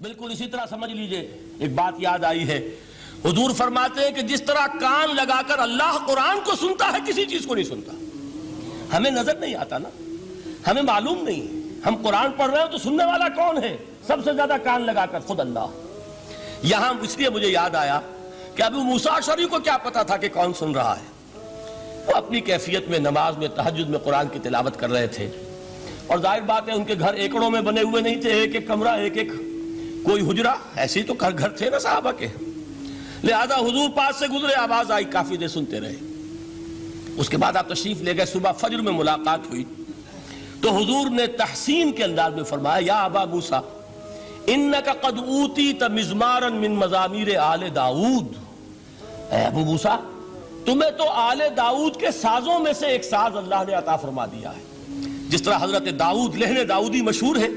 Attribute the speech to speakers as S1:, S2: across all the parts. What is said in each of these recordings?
S1: بالکل اسی طرح سمجھ لیجئے، ایک بات یاد آئی ہے، حضور فرماتے ہیں کہ جس طرح کان لگا کر اللہ قرآن کو سنتا ہے کسی چیز کو نہیں سنتا۔ ہمیں نظر نہیں آتا نا، ہمیں معلوم نہیں، ہم قرآن پڑھ رہے ہیں تو سننے والا کون ہے؟ سب سے زیادہ کان لگا کر خود اللہ۔ یہاں اس لیے مجھے یاد آیا کہ ابو موسیٰ اشعری کو کیا پتا تھا کہ کون سن رہا ہے؟ وہ اپنی کیفیت میں نماز میں تہجد میں قرآن کی تلاوت کر رہے تھے، اور ظاہر بات ہے ان کے گھر ایکڑوں میں بنے ہوئے نہیں تھے، ایک ایک کمرہ، ایک ایک کوئی حجرہ، ایسے ہی تو گھر تھے نا صحابہ کے، لہذا حضور پاس سے گزرے، آواز آئی، کافی دیر سنتے رہے۔ اس کے بعد آپ تشریف لے گئے، صبح فجر میں ملاقات ہوئی تو حضور نے تحسین کے انداز میں فرمایا، یا ابا موسیٰ انک قد اوتیت مزمارا من مزامیر آل داؤد، اے ابو موسیٰ تمہیں تو آل داؤد کے سازوں میں سے ایک ساز اللہ نے عطا فرما دیا ہے۔ جس طرح حضرت داؤد لہن داؤدی مشہور ہے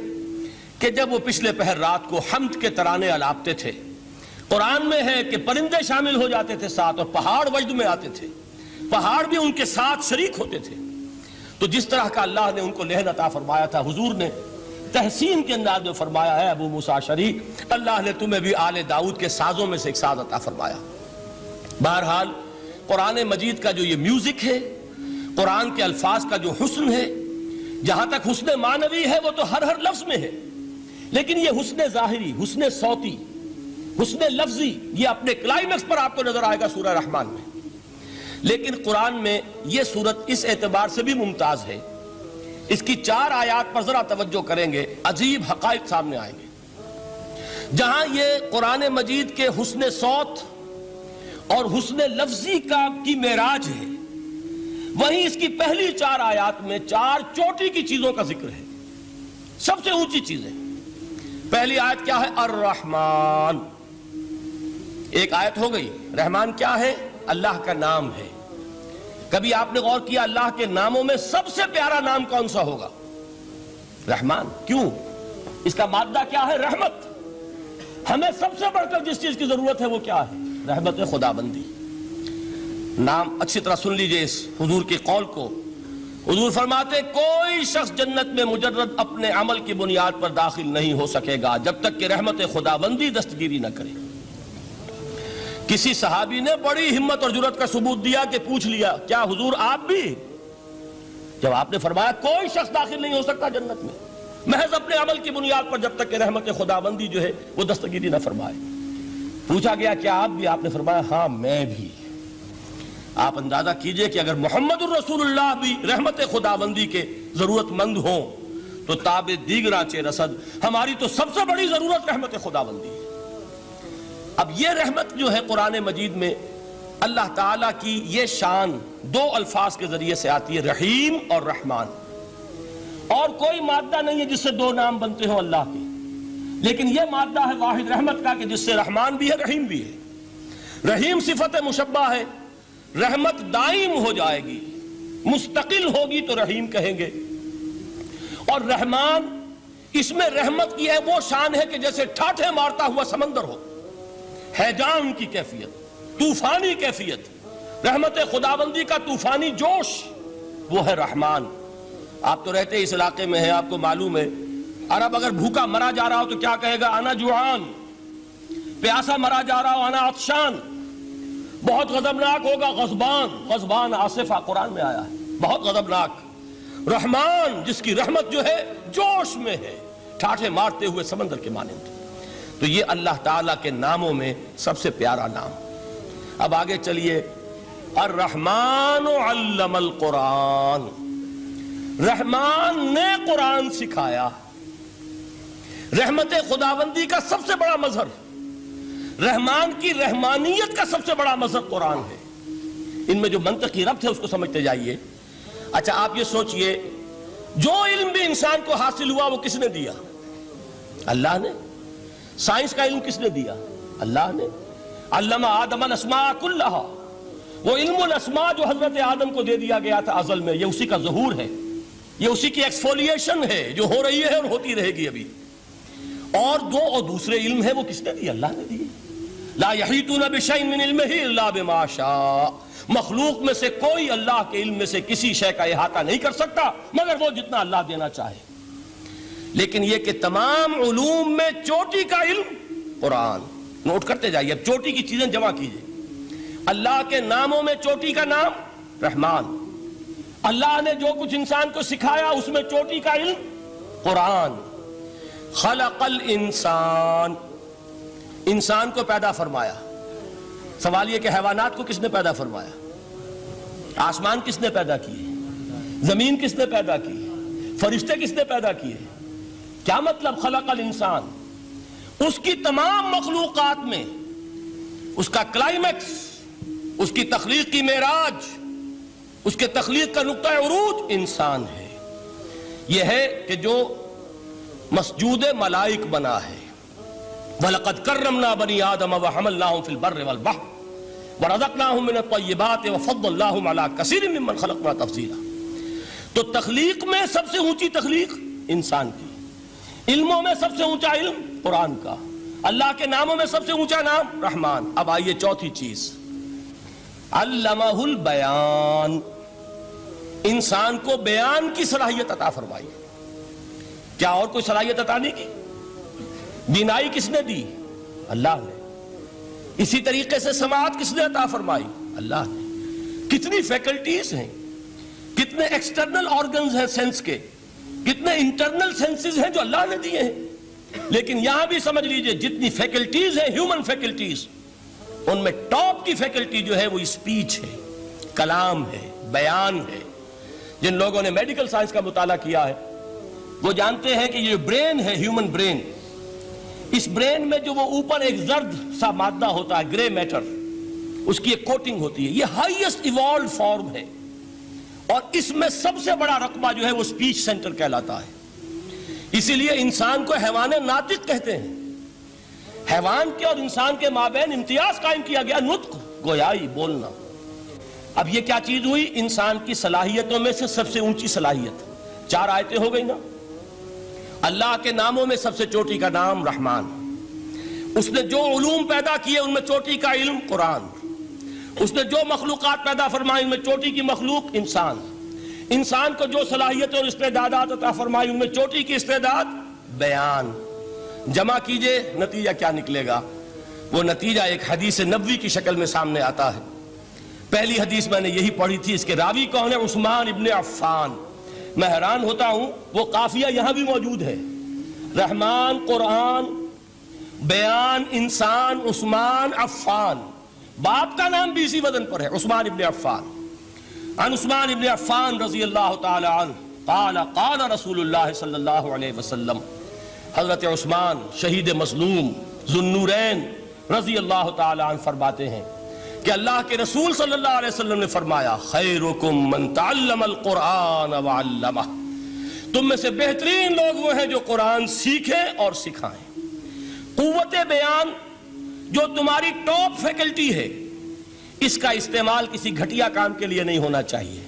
S1: کہ جب وہ پچھلے پہر رات کو حمد کے ترانے الاپتے تھے، قرآن میں ہے کہ پرندے شامل ہو جاتے تھے ساتھ، اور پہاڑ وجد میں آتے تھے، پہاڑ بھی ان کے ساتھ شریک ہوتے تھے۔ تو جس طرح کا اللہ نے ان کو لہن عطا فرمایا تھا، حضور نے تحسین کے انداز میں فرمایا ہے ابو موسیٰ اشعری، اللہ نے تمہیں بھی آل داؤد کے سازوں میں سے ایک ساز عطا فرمایا۔ بہرحال قرآن مجید کا جو یہ میوزک ہے، قرآن کے الفاظ کا جو حسن ہے، جہاں تک حسن معنوی ہے وہ تو ہر لفظ میں ہے، لیکن یہ حسن ظاہری، حسن صوتی، حسن لفظی، یہ اپنے کلائمیکس پر آپ کو نظر آئے گا سورہ رحمان میں۔ لیکن قرآن میں یہ سورت اس اعتبار سے بھی ممتاز ہے، اس کی 4 آیات پر ذرا توجہ کریں گے، عجیب حقائق سامنے آئیں گے۔ جہاں یہ قرآن مجید کے حسن صوت اور حسن لفظی کی معراج ہے، وہیں اس کی پہلی 4 آیات میں 4 چوٹی کی چیزوں کا ذکر ہے، سب سے اونچی چیزیں۔ پہلی آیت کیا ہے؟ الرحمن، ایک آیت ہو گئی۔ رحمان کیا ہے؟ اللہ کا نام ہے۔ کبھی آپ نے غور کیا اللہ کے ناموں میں سب سے پیارا نام کون سا ہوگا؟ رحمان۔ کیوں؟ اس کا مادہ کیا ہے؟ رحمت۔ ہمیں سب سے بڑھ کر جس چیز کی ضرورت ہے وہ کیا ہے؟ رحمت خدا بندی۔ نام اچھی طرح سن لیجئے اس حضور کے قول کو۔ حضور فرماتے کوئی شخص جنت میں مجرد اپنے عمل کی بنیاد پر داخل نہیں ہو سکے گا جب تک کہ رحمت خدا بندی دستگیری نہ کرے۔ کسی صحابی نے بڑی ہمت اور جرأت کا ثبوت دیا کہ پوچھ لیا، کیا حضور آپ بھی؟ جب آپ نے فرمایا کوئی شخص داخل نہیں ہو سکتا جنت میں محض اپنے عمل کی بنیاد پر جب تک کہ رحمت خدا بندی جو ہے وہ دستگیری نہ فرمائے۔ پوچھا گیا کیا آپ بھی؟ آپ نے فرمایا ہاں میں بھی۔ آپ اندازہ کیجئے کہ اگر محمد الرسول اللہ بھی رحمت خدا بندی کے ضرورت مند ہوں تو تاب دیگراں چہ رسد، ہماری تو سب سے بڑی ضرورت رحمت خدا بندی ہے۔ اب یہ رحمت جو ہے قرآن مجید میں اللہ تعالیٰ کی یہ شان 2 الفاظ کے ذریعے سے آتی ہے، رحیم اور رحمان۔ اور کوئی مادہ نہیں ہے جس سے 2 نام بنتے ہوں اللہ کے، لیکن یہ مادہ ہے واحد رحمت کا کہ جس سے رحمان بھی ہے رحیم بھی ہے۔ رحیم صفت مشبہ ہے، رحمت دائم ہو جائے گی، مستقل ہوگی تو رحیم کہیں گے۔ اور رحمان، اس میں رحمت کی ہے وہ شان ہے کہ جیسے ٹھاٹھے مارتا ہوا سمندر ہو، ہیجان کی کیفیت، طوفانی کیفیت، رحمت خداوندی کا طوفانی جوش، وہ ہے رحمان۔ آپ تو رہتے اس علاقے میں ہیں، آپ کو معلوم ہے عرب اگر بھوکا مرا جا رہا ہو تو کیا کہے گا؟ انا جوعان۔ پیاسا مرا جا رہا ہو انا عطشان۔ بہت غضبناک ہوگا غضبان، غضبان آصفہ قرآن میں آیا ہے، بہت غضبناک۔ رحمان جس کی رحمت جو ہے جوش میں ہے، ٹھاٹھے مارتے ہوئے سمندر کے مانند۔ تو یہ اللہ تعالیٰ کے ناموں میں سب سے پیارا نام۔ اب آگے چلیے، الرحمن علم القرآن، رحمان نے قرآن سکھایا۔ رحمت خداوندی کا سب سے بڑا مظہر، رحمان کی رحمانیت کا سب سے بڑا مظہر قرآن ہے۔ ان میں جو منطقی ربط ہے اس کو سمجھتے جائیے۔ اچھا آپ یہ سوچئے، جو علم بھی انسان کو حاصل ہوا وہ کس نے دیا؟ اللہ نے۔ سائنس کا علم کس نے دیا؟ اللہ نے۔ علم آدم الاسماء کلہا، وہ علم الاسماء جو حضرت آدم کو دے دیا گیا تھا ازل میں، یہ اسی کا ظہور ہے، یہ اسی کی ایکسفولیشن ہے جو ہو رہی ہے اور ہوتی رہے گی ابھی۔ اور دوسرے علم ہے وہ کس نے دی؟ اللہ نے دی۔ لا یحیطون بشیء من علمہ الا بما شاء، مخلوق میں سے کوئی اللہ کے علم میں سے کسی شے کا احاطہ نہیں کر سکتا مگر وہ جتنا اللہ دینا چاہے۔ لیکن یہ کہ تمام علوم میں چوٹی کا علم قرآن. نوٹ کرتے جائیے، اب چوٹی کی چیزیں جمع کیجئے. اللہ کے ناموں میں چوٹی کا نام رحمان. اللہ نے جو کچھ انسان کو سکھایا اس میں چوٹی کا علم قرآن. خلق الانسان، انسان کو پیدا فرمایا. سوال یہ کہ حیوانات کو کس نے پیدا فرمایا؟ آسمان کس نے پیدا کیے؟ زمین کس نے پیدا کی؟ فرشتے کس نے پیدا کیے؟ کیا مطلب خلق الانسان؟ اس کی تمام مخلوقات میں اس کا کلائمیکس، اس کی تخلیق کی معراج، اس کے تخلیق کا نقطہ عروج انسان ہے. یہ ہے کہ جو مسجود ملائک بنا ہے. وَلَقَدْ كَرَّمْنَا بَنِي آدَمَ وَحَمَلْنَاهُمْ فِي الْبَرِّ وَالْبَحْرِ وَرَزَقْنَاهُمْ مِنَ الطَّيِّبَاتِ وَفَضَّلْنَاهُمْ عَلَى كَثِيرٍ مِّمَّنْ خَلَقْنَا تَفْضِيلًا. تو تخلیق میں سب سے اونچی تخلیق انسان کی، علموں میں سب سے اونچا علم قرآن کا، اللہ کے ناموں میں سب سے اونچا نام رحمان. اب آئیے چوتھی چیز، علمہ البیان، انسان کو بیان کی صلاحیت عطا فرمائی. کیا اور کوئی صلاحیت عطا نہیں کی؟ بینائی کس نے دی؟ اللہ نے. اسی طریقے سے سماعت کس نے عطا فرمائی؟ اللہ نے. کتنی فیکلٹیز ہیں، کتنے ایکسٹرنل آرگنز ہیں سینس کے، کتنے انٹرنل سینسز ہیں جو اللہ نے دیے ہیں. لیکن یہاں بھی سمجھ لیجئے جتنی فیکلٹیز ہیں ہیومن فیکلٹیز، ان میں ٹاپ کی فیکلٹی جو ہے وہ اسپیچ ہے، کلام ہے، بیان ہے. جن لوگوں نے میڈیکل سائنس کا مطالعہ کیا ہے وہ جانتے ہیں کہ یہ برین ہے، ہیومن برین، اس برین میں جو وہ اوپر ایک زرد سا مادہ ہوتا ہے، گرے میٹر، اس کی ایک کوٹنگ ہوتی ہے. یہ ہائیسٹ ایوالوڈ فارم ہے اور اس میں سب سے بڑا رقبہ جو ہے وہ اسپیچ سینٹر کہلاتا ہے. اسی لیے انسان کو حیوان ناطق کہتے ہیں. حیوان کے اور انسان کے مابین امتیاز قائم کیا گیا، نطق، گویائی، بولنا. اب یہ کیا چیز ہوئی؟ انسان کی صلاحیتوں میں سے سب سے اونچی صلاحیت. 4 آیتیں ہو گئی نا. اللہ کے ناموں میں سب سے چوٹی کا نام رحمان. اس نے جو علوم پیدا کیے ان میں چوٹی کا علم قرآن. اس نے جو مخلوقات پیدا فرمائی ان میں چوٹی کی مخلوق انسان. انسان کو جو صلاحیت اور استعدادات عطا فرمائی ان میں چوٹی کی استعداد بیان. جمع کیجئے، نتیجہ کیا نکلے گا؟ وہ نتیجہ ایک حدیث نبوی کی شکل میں سامنے آتا ہے. پہلی حدیث میں نے یہی پڑھی تھی، اس کے راوی کون ہے؟ عثمان ابن عفان. میں حیران ہوتا ہوں وہ قافیہ یہاں بھی موجود ہے، رحمان، قرآن، بیان، انسان، عثمان، عفان. باپ کا نام بھی اسی وزن پر ہے، عثمان ابن عفان. عن عثمان ابن عفان رضی اللہ تعالی عنہ قال قال رسول اللہ صلی اللہ علیہ وسلم. حضرت عثمان شہید مظلوم ذو النورین رضی اللہ تعالی عنہ فرماتے ہیں کہ اللہ کے رسول صلی اللہ علیہ وسلم نے فرمایا، خیرکم من تعلم القرآن وعلمہ. تم میں سے بہترین لوگ وہ ہیں جو قرآن سیکھیں اور سکھائیں. قوت بیان جو تمہاری ٹاپ فیکلٹی ہے، اس کا استعمال کسی گھٹیا کام کے لیے نہیں ہونا چاہیے.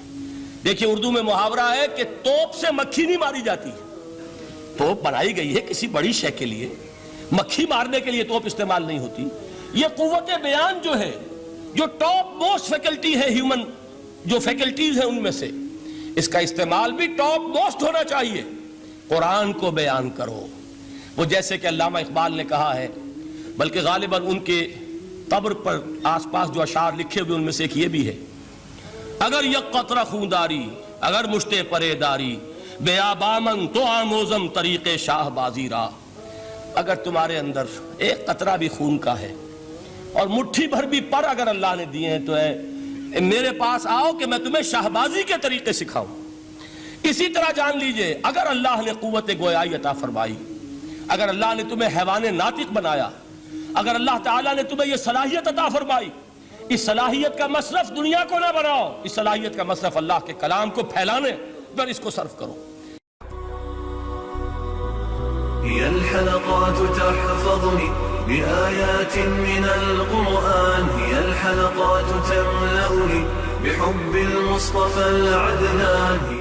S1: دیکھیں اردو میں محاورہ ہے کہ توپ سے مکھی نہیں ماری جاتی. توپ بنائی گئی ہے کسی بڑی شے کے لیے، مکھی مارنے کے لیے توپ استعمال نہیں ہوتی. یہ قوت بیان جو ہے، جو ٹاپ موسٹ فیکلٹی ہے ہیومن، جو فیکلٹیز ہیں ان میں سے، اس کا استعمال بھی ٹاپ موسٹ ہونا چاہیے. قرآن کو بیان کرو. وہ جیسے کہ علامہ اقبال نے کہا ہے، بلکہ غالباً ان کے قبر پر آس پاس جو اشعار لکھے ہوئے ان میں سے ایک یہ بھی ہے، اگر یک قطرہ خونداری، اگر مشتے پرے داری، بیابامن تو آموزم طریق شاہ بازی را. اگر تمہارے اندر ایک قطرہ بھی خون کا ہے اور مٹھی بھر بھی پر اگر اللہ نے دیے ہیں تو ہے میرے پاس آؤ کہ میں تمہیں شاہبازی کے طریقے سکھاؤں. اسی طرح جان لیجئے اگر اللہ نے قوت گویائی عطا فرمائی، اگر اللہ نے تمہیں حیوان ناطق بنایا، اگر اللہ تعالیٰ نے تمہیں یہ صلاحیت عطا فرمائی، اس صلاحیت کا مصرف دنیا کو نہ بناؤ، اس صلاحیت کا مصرف اللہ کے کلام کو پھیلانے پر اس کو صرف کرو.
S2: هي الحلقات تحفظني بآيات من القرآن، هي الحلقات تملأني بحب المصطفى العدنان.